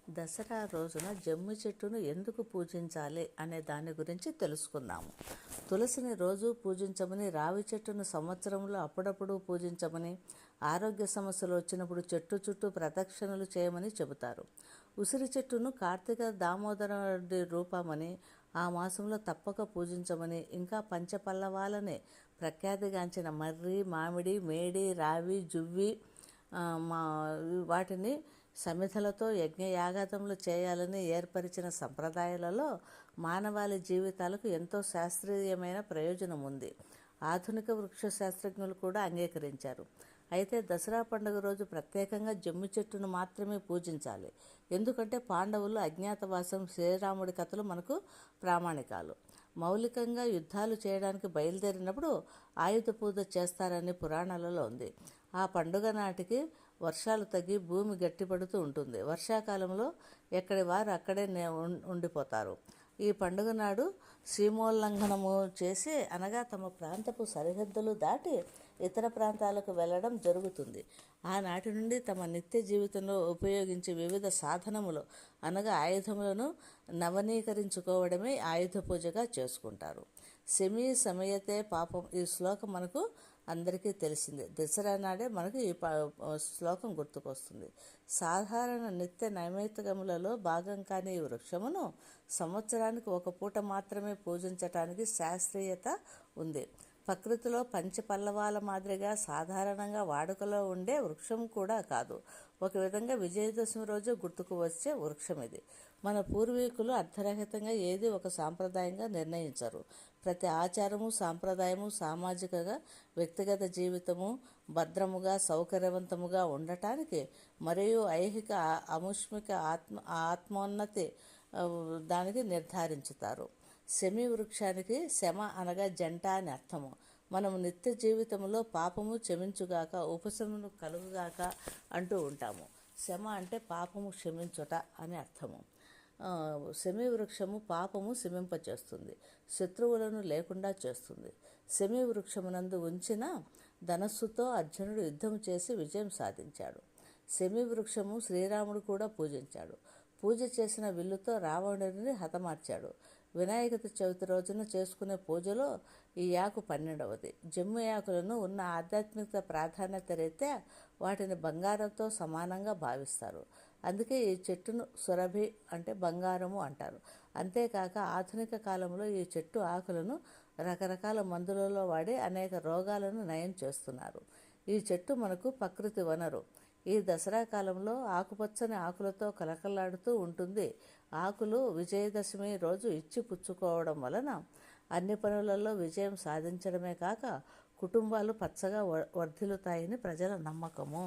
దసరా రోజున జమ్మి చెట్టును ఎందుకు పూజించాలి అనే దాని గురించి తెలుసుకుందాము. తులసిని రోజు పూజించమని, రావి చెట్టును సంవత్సరంలో అప్పుడప్పుడు పూజించమని, ఆరోగ్య సమస్యలు వచ్చినప్పుడు చెట్టు చుట్టూ ప్రదక్షిణలు చేయమని చెబుతారు. ఉసిరి చెట్టును కార్తీక దామోదరుడి రూపమని, ఆ మాసంలో తప్పక పూజించమని, ఇంకా పంచపల్లవాలని ప్రఖ్యాతిగాంచిన మర్రి, మామిడి, మేడి, రావి, జువ్వి వాటిని సమిధలతో యజ్ఞయాగాతములు చేయాలని ఏర్పరిచిన సంప్రదాయాలలో మానవాళి జీవితాలకు ఎంతో శాస్త్రీయమైన ప్రయోజనం ఉంది. ఆధునిక వృక్ష శాస్త్రజ్ఞులు కూడా అంగీకరించారు. అయితే దసరా పండుగ రోజు ప్రత్యేకంగా జమ్మి చెట్టును మాత్రమే పూజించాలి. ఎందుకంటే పాండవులు అజ్ఞాతవాసం, శ్రీరాముడి కథలు మనకు ప్రామాణికాలు. మౌలికంగా యుద్ధాలు చేయడానికి బయలుదేరినప్పుడు ఆయుధ పూజ చేస్తారని పురాణాలలో ఉంది. ఆ పండుగ నాటికి వర్షాలు తగ్గి భూమి గట్టిపడుతూ ఉంటుంది. వర్షాకాలంలో ఎక్కడి వారు అక్కడే ఉండిపోతారు. ఈ పండుగ నాడు సీమోల్లంఘనము చేసి, అనగా తమ ప్రాంతపు సరిహద్దులు దాటి ఇతర ప్రాంతాలకు వెళ్ళడం జరుగుతుంది. ఆనాటి నుండి తమ నిత్య జీవితంలో ఉపయోగించే వివిధ సాధనములు, అనగా ఆయుధములను నవనీకరించుకోవడమే ఆయుధ పూజగా చేసుకుంటారు. శమీ సమయతే పాపం, ఈ శ్లోకం మనకు అందరికీ తెలిసిందే. దసరా నాడే మనకు ఈ శ్లోకం గుర్తుకొస్తుంది. సాధారణ నిత్య నైమిత్తికములలో భాగం కాని ఈ వృక్షమును సంవత్సరానికి ఒక పూట మాత్రమే పూజించటానికి శాస్త్రీయత ఉంది. ప్రకృతిలో పంచపల్లవాల మాదిరిగా సాధారణంగా వాడుకలో ఉండే వృక్షం కూడా కాదు. ఒక విధంగా విజయదశమి రోజు గుర్తుకు వచ్చే వృక్షం ఇది. మన పూర్వీకులు అర్థరహితంగా ఏది ఒక సాంప్రదాయంగా నిర్ణయించరు. ప్రతి ఆచారము, సాంప్రదాయము సామాజికగా, వ్యక్తిగత జీవితము భద్రముగా, సౌకర్యవంతముగా ఉండటానికి మరియు ఐహిక అముష్మిక ఆత్మోన్నతి దానికి నిర్ధారించుతారు. శమి వృక్షానికి శమ అనగా జంట అని అర్థము. మనము నిత్య జీవితంలో పాపము క్షమించుగాక, ఉపశమను కలుగుగాక అంటూ ఉంటాము. శమ అంటే పాపము క్షమించుట అని అర్థము. శమి వృక్షము పాపము శమింపచేస్తుంది, శత్రువులను లేకుండా చేస్తుంది. శమి వృక్షమునందు ఉంచిన ధనస్సుతో అర్జునుడు యుద్ధం చేసి విజయం సాధించాడు. శమి వృక్షము శ్రీరాముడు కూడా పూజించాడు. పూజ చేసిన విల్లుతో రావణుడిని హతమార్చాడు. వినాయక చవితి రోజున చేసుకునే పూజలో ఈ యాకు 12వది. జమ్మి యాకులను ఉన్న ఆధ్యాత్మిక ప్రాధాన్యత రీత్యా వాటిని బంగారంతో సమానంగా భావిస్తారు. అందుకే ఈ చెట్టును సురభి అంటే బంగారము అంటారు. అంతేకాక ఆధునిక కాలంలో ఈ చెట్టు ఆకులను రకరకాల మందులలో వాడి అనేక రోగాలను నయం చేస్తున్నారు. ఈ చెట్టు మనకు ప్రకృతి వనరు. ఈ దసరా కాలంలో ఆకుపచ్చని ఆకులతో కలకలాడుతూ ఉంటుంది. ఆకులు విజయదశమి రోజు ఇచ్చి పుచ్చుకోవడం వలన అన్ని పనులలో విజయం సాధించడమే కాక కుటుంబాలు పచ్చగా వర్ధిల్లుతాయని ప్రజల నమ్మకము.